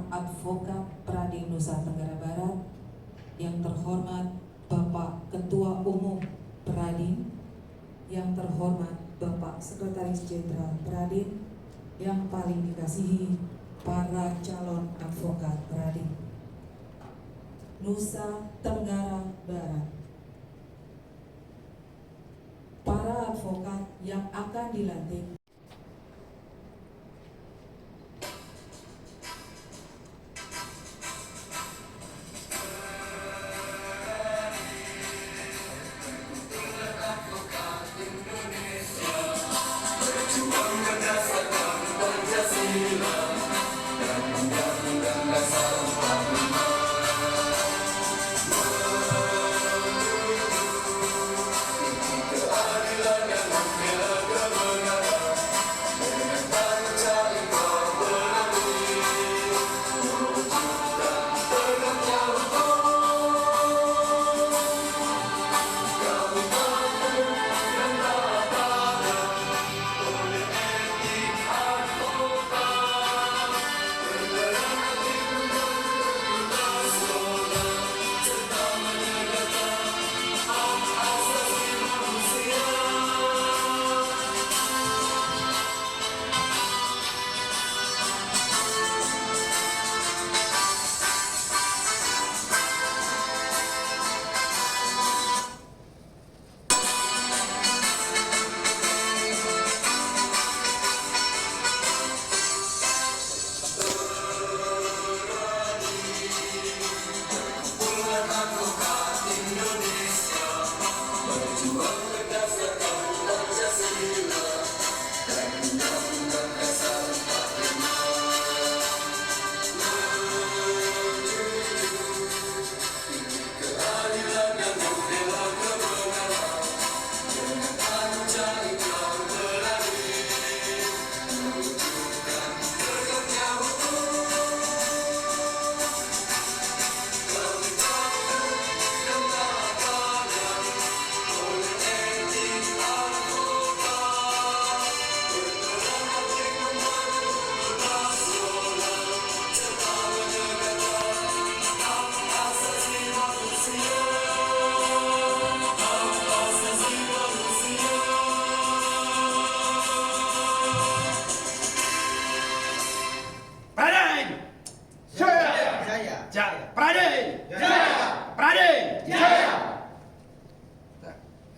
Advokat Pradin Nusa Tenggara Barat, yang terhormat Bapak Ketua Umum Pradin, yang terhormat Bapak Sekretaris Jenderal Pradin, yang paling dikasihi para calon advokat Pradin Nusa Tenggara Barat, para advokat yang akan dilantik.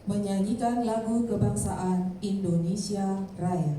Menyanyikan lagu kebangsaan Indonesia Raya.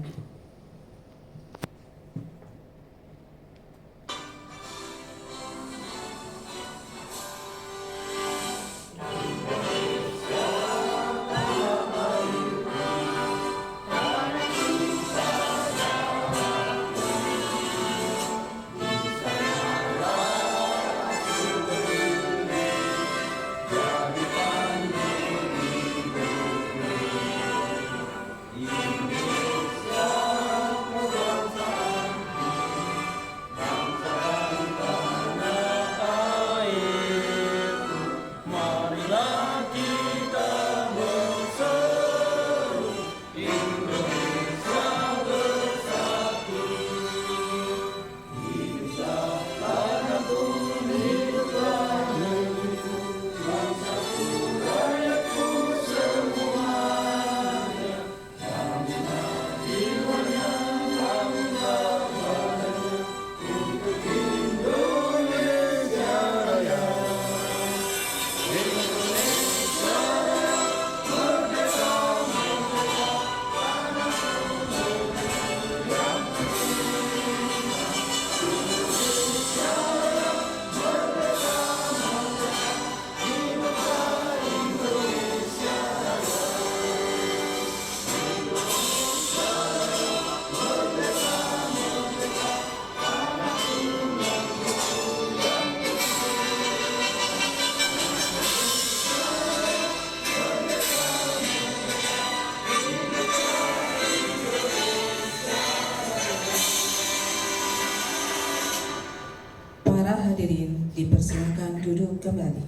Hadirin dipersilakan duduk kembali.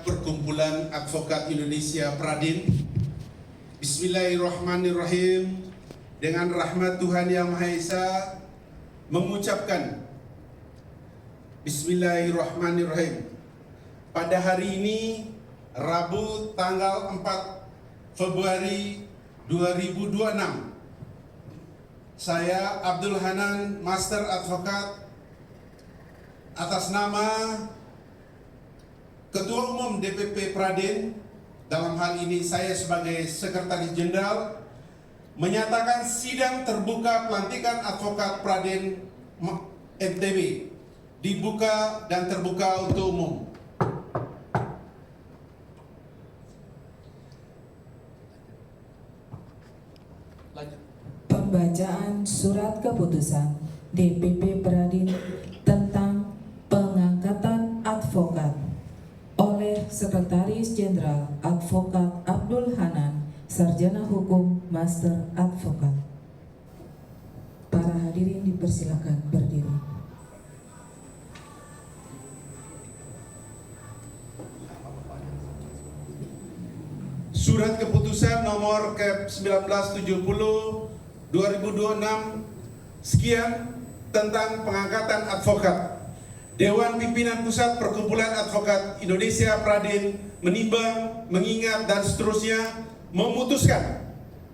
Perkumpulan Advokat Indonesia Pradin. Bismillahirrahmanirrahim. dengan rahmat Tuhan Yang Maha Esa mengucapkan Bismillahirrahmanirrahim. Pada hari ini, Rabu tanggal 4 Februari 2026, saya Abdul Hanan, Master Advokat, atas nama Ketua Umum DPP Pradin, dalam hal ini saya sebagai Sekretaris Jenderal, menyatakan sidang terbuka pelantikan advokat Pradin NTB dibuka dan terbuka untuk umum. Pembacaan surat keputusan DPP Pradin tentang pengangkatan advokat oleh Sekretaris Jenderal Advokat Abdul Hanan, Sarjana Hukum, Master Advokat. Para hadirin dipersilakan berdiri. Surat keputusan nomor Kep 1970/2026 sekian tentang pengangkatan advokat. Dewan Pimpinan Pusat Perkumpulan Advokat Indonesia Pradin menimbang, mengingat dan seterusnya memutuskan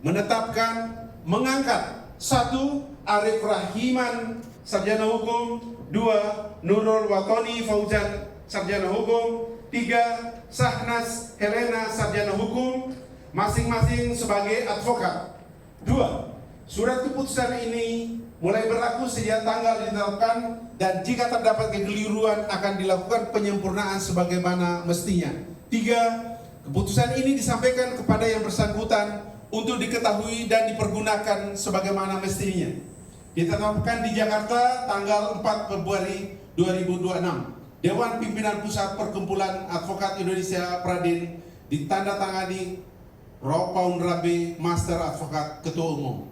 menetapkan mengangkat 1. Arif Rahiman, Sarjana Hukum. 2. Nurul Watoni Fauzan, Sarjana Hukum. 3. Sahnas Helena, Sarjana Hukum, masing-masing sebagai advokat. 2. Surat keputusan ini mulai berlaku sejak tanggal ditetapkan dan jika terdapat kekeliruan akan dilakukan penyempurnaan sebagaimana mestinya. 3. Keputusan ini disampaikan kepada yang bersangkutan untuk diketahui dan dipergunakan sebagaimana mestinya. Ditetapkan di Jakarta tanggal 4 Februari 2026. Dewan Pimpinan Pusat Perkumpulan Advokat Indonesia Pradin ditandatangani Ropaun Rabe, Master Advokat, Ketua Umum.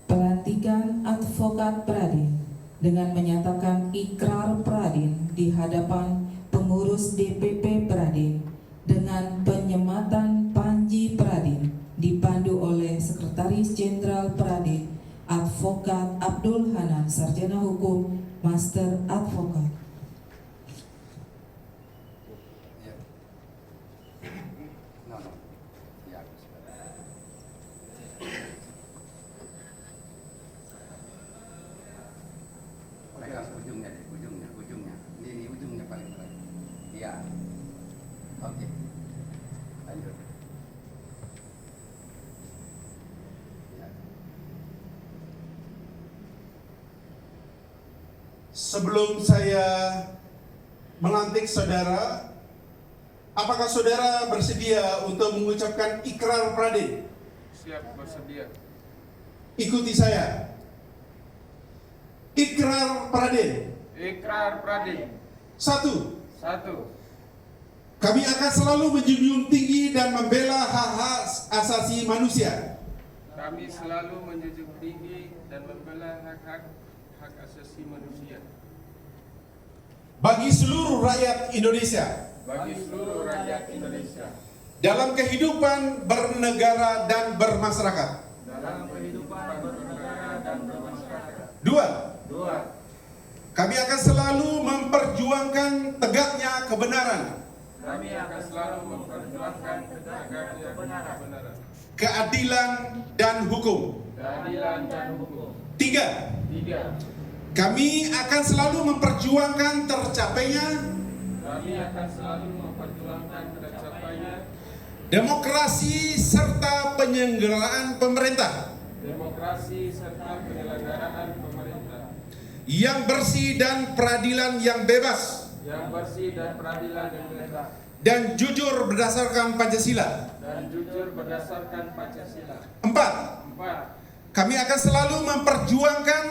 Pelantikan advokat Pradin dengan menyatakan ikrar Pradin di hadapan pengurus DPP Pradin dengan penyematan Panji Pradin dipandu oleh Sekretaris Jenderal Pradin Advokat Abdul Hanan, Sarjana Hukum, Master Advokat. Ujungnya. Ini ujungnya paling terakhir. Iya. Oke. Lanjut. Ya. Sebelum saya melantik saudara, apakah saudara bersedia untuk mengucapkan ikrar Pradin? Siap, bersedia. Ikuti saya. Ikrar Pradin. Ikrar Pradin. 1. 1. Kami akan selalu menjunjung tinggi dan membela hak-hak asasi manusia Kami selalu menjunjung tinggi dan membela hak asasi manusia bagi seluruh rakyat Indonesia bagi seluruh rakyat Indonesia dalam kehidupan bernegara dan bermasyarakat. dalam kehidupan bernegara dan bermasyarakat. 2. 2. Kami akan selalu memperjuangkan tegaknya kebenaran, Kami akan selalu memperjuangkan tegaknya kebenaran, keadilan dan hukum. keadilan dan hukum. 3. 3. Kami akan selalu memperjuangkan tercapainya Kami akan selalu memperjuangkan tercapainya demokrasi serta penyelenggaraan pemerintah demokrasi serta penyelenggaraan pemerintah yang bersih dan peradilan yang bebas yang bersih dan peradilan yang bebas dan jujur berdasarkan Pancasila. dan jujur berdasarkan Pancasila. 4. 4. Kami akan selalu memperjuangkan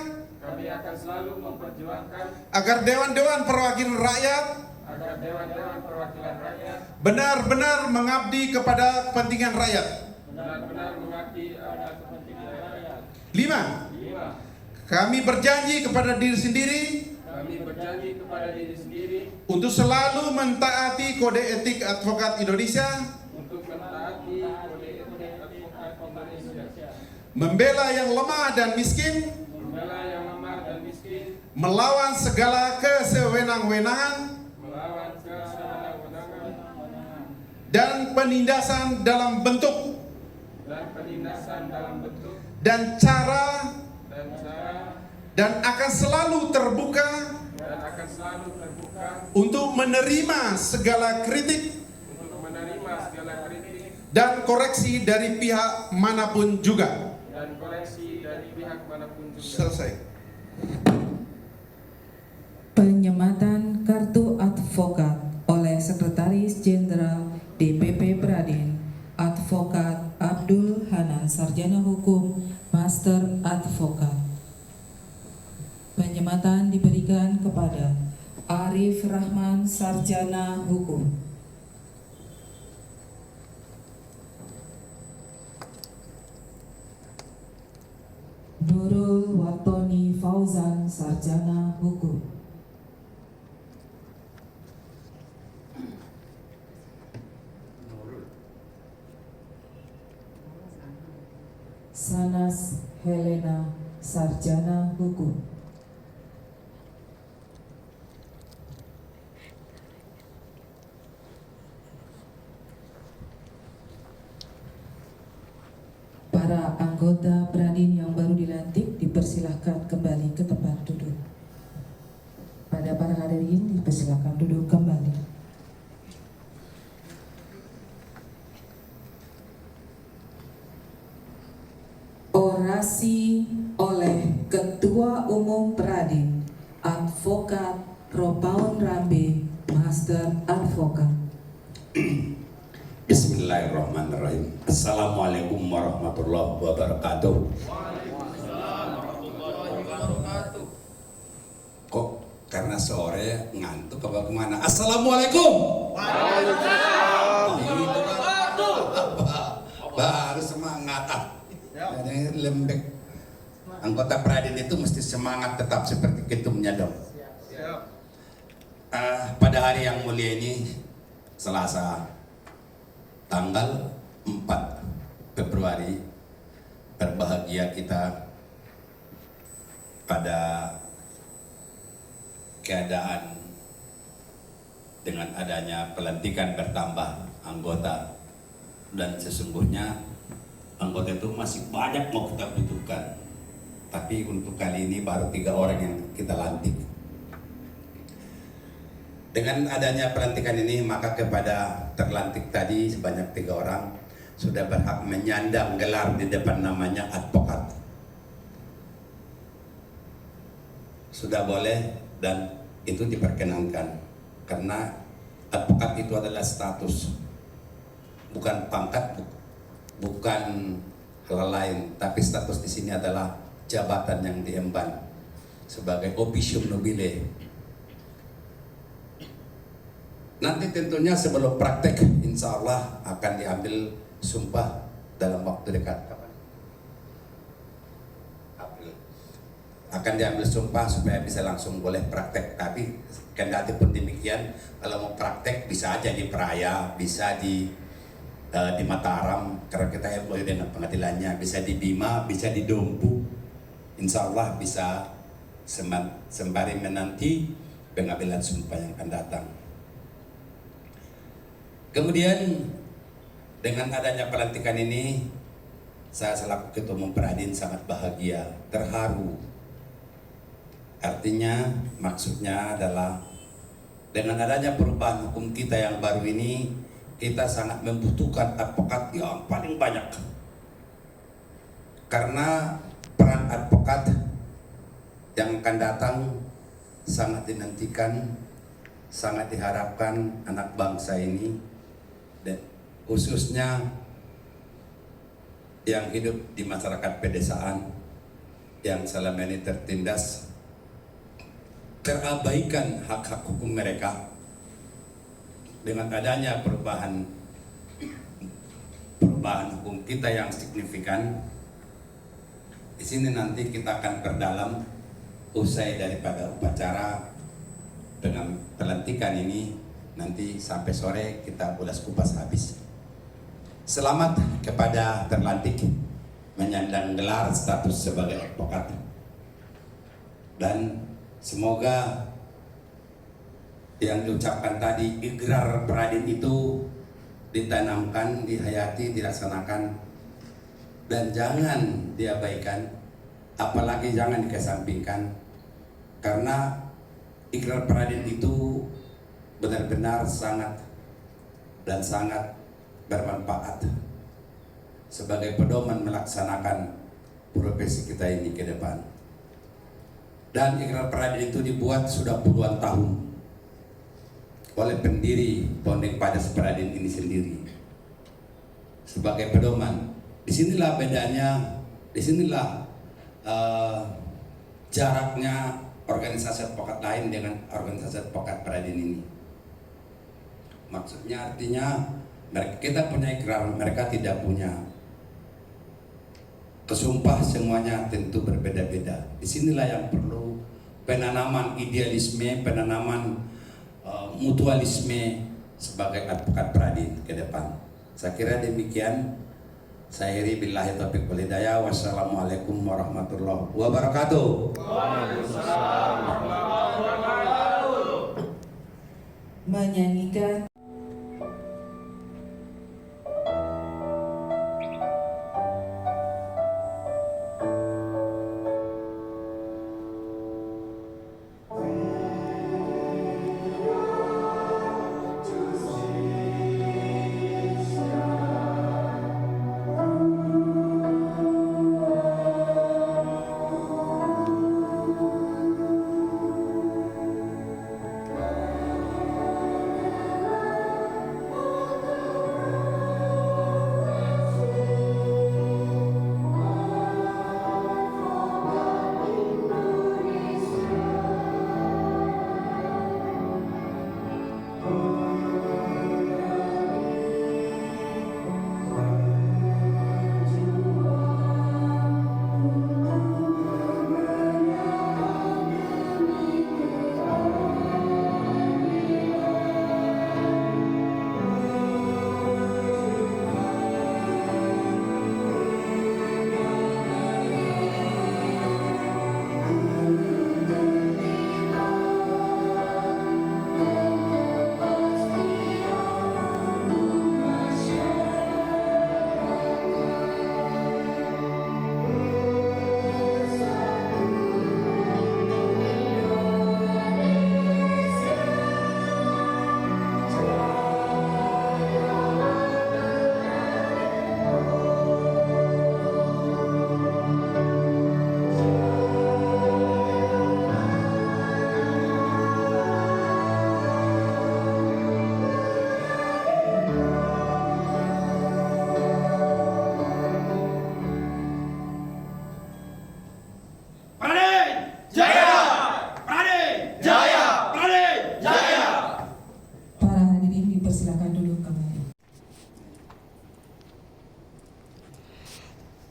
Kami akan selalu memperjuangkan agar dewan-dewan perwakilan rakyat agar dewan-dewan perwakilan rakyat benar-benar mengabdi kepada kepentingan rakyat. benar-benar mengabdi atas kepentingan rakyat. 5. 5. Kami berjanji kepada diri sendiri Kami berjanji kepada diri sendiri untuk selalu mentaati kode etik advokat Indonesia untuk mentaati Hak Indonesia, membela yang lemah dan miskin, membela yang lemah dan miskin, melawan segala kesewenang-wenangan melawan kesewenang-wenangan dan penindasan dalam bentuk dan penindasan dalam bentuk dan cara, dan cara, dan akan selalu terbuka dan akan selalu terbuka untuk menerima segala kritik untuk menerima segala kritik dan koreksi dari pihak manapun juga. dan koreksi dari pihak manapun juga. Selesai. Penyematan kartu advokat oleh Sekretaris Jenderal DPP Pradin, Advokat Abdul Hanan, Sarjana Hukum, Master Advokat. Penyematan diberikan kepada Arif Rahman, Sarjana Hukum. Nurul Watoni Fauzan, Sarjana Hukum. Nurul. Sanas Helena, Sarjana Hukum. Para anggota Pradin yang baru dilantik dipersilahkan kembali ke tempat duduk. Pada para hadirin dipersilahkan duduk kembali. Orasi oleh Ketua Umum Pradin, Advokat Ropaun Rambe, Master Advokat. Bismillahirrahmanirrahim. Assalamualaikum warahmatullahi wabarakatuh. Kok karena sore ngantuk apa gimana? Assalamualaikum. Baru semangat. Jadi lembek. Anggota Pradin itu mesti semangat tetap seperti ketumnya dong. Pada hari yang mulia ini, Selasa, tanggal 4 Februari, berbahagia kita pada keadaan dengan adanya pelantikan bertambah anggota, dan sesungguhnya anggota itu masih banyak mau kita butuhkan, tapi untuk kali ini baru 3 orang yang kita lantik. Dengan adanya pelantikan ini, maka kepada terlantik tadi sebanyak 3 orang sudah berhak menyandang gelar di depan namanya advokat. Sudah boleh dan itu diperkenankan, karena advokat itu adalah status, bukan pangkat, bukan hal lain, tapi status di sini adalah jabatan yang diemban sebagai officium nobile. Nanti tentunya sebelum praktek, insya Allah akan diambil sumpah dalam waktu dekat. Kapan? April. Akan diambil sumpah supaya bisa langsung boleh praktek. Tapi kendati pun demikian, kalau mau praktek bisa aja di Peraya, bisa di Mataram, karena kita boleh dengan pengadilannya, bisa di Bima, bisa di Dompu. Insya Allah bisa sembari menanti pengambilan sumpah yang akan datang. Kemudian dengan adanya pelantikan ini, saya selaku Ketua Umum Pradin sangat bahagia, terharu. Artinya, maksudnya adalah dengan adanya perubahan hukum kita yang baru ini, kita sangat membutuhkan advokat yang paling banyak. Karena peran advokat yang akan datang sangat dinantikan, sangat diharapkan anak bangsa ini, dan khususnya yang hidup di masyarakat pedesaan yang selama ini tertindas, terabaikan hak-hak hukum mereka. Dengan adanya perubahan hukum kita yang signifikan, di sini nanti kita akan perdalam usai daripada upacara dengan pelantikan ini. Nanti sampai sore kita ulas kupas habis. Selamat kepada terlantik menyandang gelar status sebagai advokat. Dan semoga yang diucapkan tadi, ikrar Pradin itu ditanamkan, dihayati, dilaksanakan, dan jangan diabaikan, apalagi jangan dikesampingkan, karena ikrar Pradin itu benar-benar sangat dan sangat bermanfaat sebagai pedoman melaksanakan profesi kita ini ke depan. Dan ikrar Pradin itu dibuat sudah puluhan tahun oleh pendiri Pondok Padas Pradin ini sendiri sebagai pedoman. Disinilah bedanya, disinilah jaraknya organisasi advokat lain dengan organisasi advokat Pradin ini. Maksudnya artinya kita punya ikrar, mereka tidak punya. Kesumpah semuanya tentu berbeda-beda. Disinilah yang perlu penanaman idealisme, penanaman mutualisme sebagai advokat Pradin ke depan. Saya kira demikian. Saya akhiri billahi taufiq wal hidayah. Wassalamualaikum warahmatullahi wabarakatuh. Menyanyikan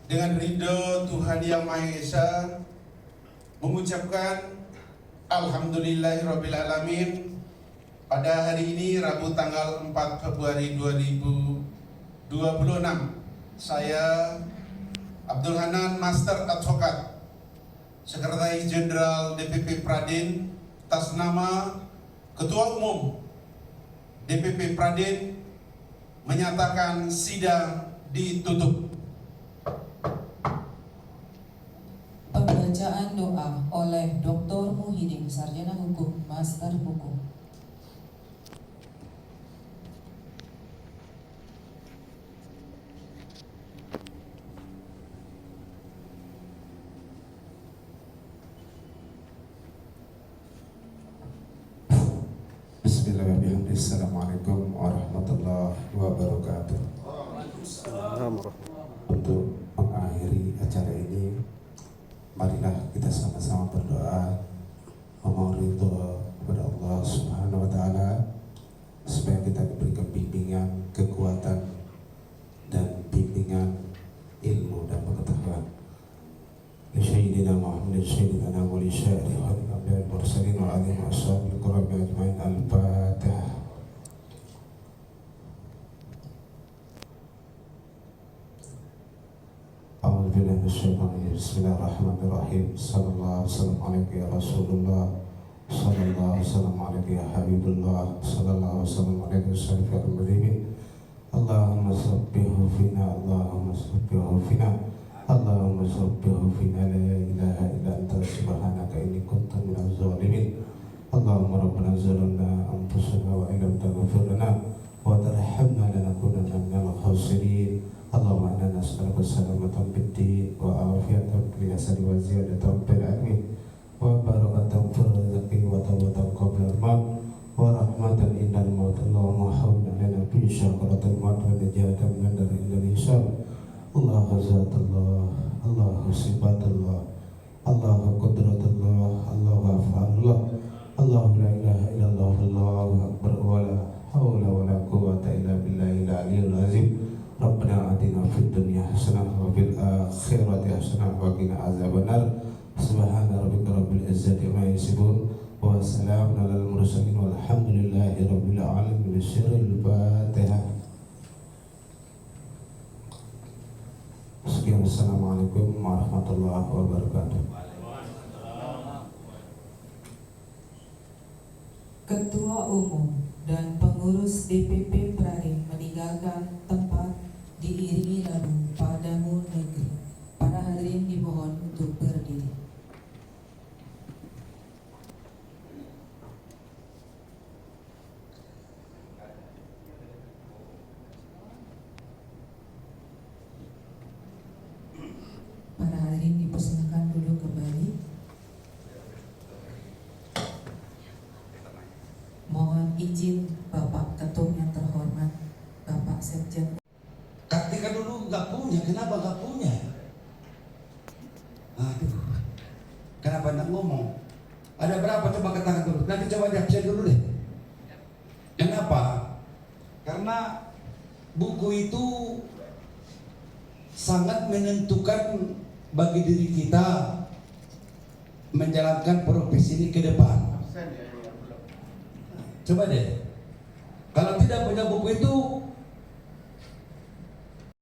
dengan ridho Tuhan Yang Maha Esa mengucapkan Alhamdulillahirabbil alamin pada hari ini Rabu tanggal 4 Februari 2026. Saya Abdul Hanan Master Advokat, Sekretaris Jenderal DPP Pradin, atas nama Ketua Umum DPP Pradin menyatakan sidang ditutup. Pembacaan doa oleh Dr. Muhyiddin, Sarjana Hukum, Master Hukum. Bismillahirrahmanirrahim. Assalamualaikum warahmatullahi wabarakatuh. Untuk mengakhiri acara ini, marilah kita sama-sama berdoa memohon ridho kepada Allah Subhanahu wa taala supaya kita diberikan bimbingan, kekuatan dan bimbingan ilmu dan pengetahuan. Sayyidina Muhammad sayyidina wa li syarih wa al mursalin wa alihi wa sahbihi ajmain. Al-Fatihah. billahi minasyaitonir rajim. Bismillahirrahmanirrahim. Sallallahu alaihi wasallam alaika ya Rasulullah. Sallallahu alaihi wasallam alaika ya Habibullah. Sallallahu alaihi wasallam alaika ya Syafi'ul Mudhimin. Allahumma sabbihu fina, Allahumma sabbihu fina, Allahumma sabbihu fina, la ilaha illa anta subhanaka inni kuntu minaz zalimin. Allahumma rabbana zalamna anfusana wa illam taghfir lana wa tarhamna lanakunanna minal khasirin. Allahumma inna nas'aluka salamatan fid din wa afiyatan fil jasadi wa ziyadatan fil ilmi wa barakatan fil rizqi wa tawbatan qabla al-maut wa rahmatan indal maut. Allahumma hawwin lana fi syakaratil maut wa najatan min dari Indonesia. Allahu zatullah, Allahu sifatullah, Allahu qudratullah, Allahu af'alullah, Allahu la ilaha illallah, Allahu akbar, wa la hawla wa la quwwata illa billahil aliyyil azim. Rabbana atina fid dunya hasanah wa fil akhirati hasanah wa qina azabannar. Subhana rabbika rabbil izzati amma yasifun wa salamun alal mursalin walhamdulillahi rabbil alamin. Bismillahil Fatihah. Sekian, assalamualaikum warahmatullahi wabarakatuh. Ketua Umum dan pengurus DPP Pradin meninggalkan tempat diiringi lagu Padamu Negeri. Para hadirin dimohon untuk berdiri. Para hadirin dipersilakan duduk kembali. Mohon izin Bapak Ketum yang terhormat, Bapak Sekjen. Ketika dulu nggak punya, kenapa nggak punya? Aduh, kenapa nggak ngomong? Ada berapa coba katakan dulu? Nanti coba diabsen dulu deh. Kenapa? Karena buku itu sangat menentukan bagi diri kita menjalankan profesi ini ke depan. Absen ya, belum. Coba deh, kalau tidak punya buku itu